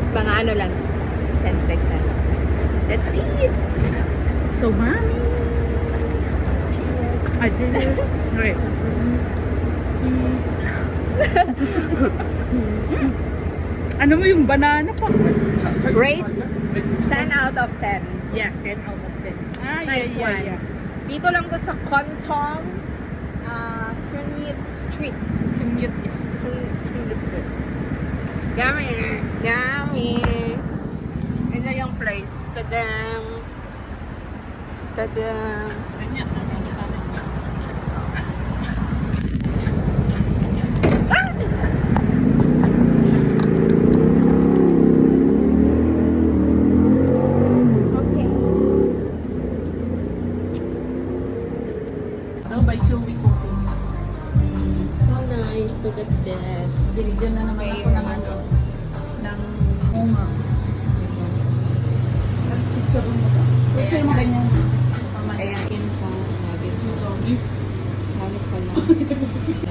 Mga ano lang, 10 seconds. Let's eat! So, mommy. I did it. Wait. Ano mo yung banana pa? Rate 10 out of 10. Yeah, 10 out of 10. Ah, Nice yeah, one. yeah, yeah. Dito lang to sa Kontong Trinity Street. Commute is Trinity Street. Yummy! Yummy! Yun na yung place. Tadam! Tadam! ganyan. Okay. Oh, by Zoe ko. So nice. Look at this. Binigyan na naman ako ng ano, ng bunga. Picture mo ba? Picture mo ganyan. Ayan pa. Lagi. Doggy. Hanap ka lang.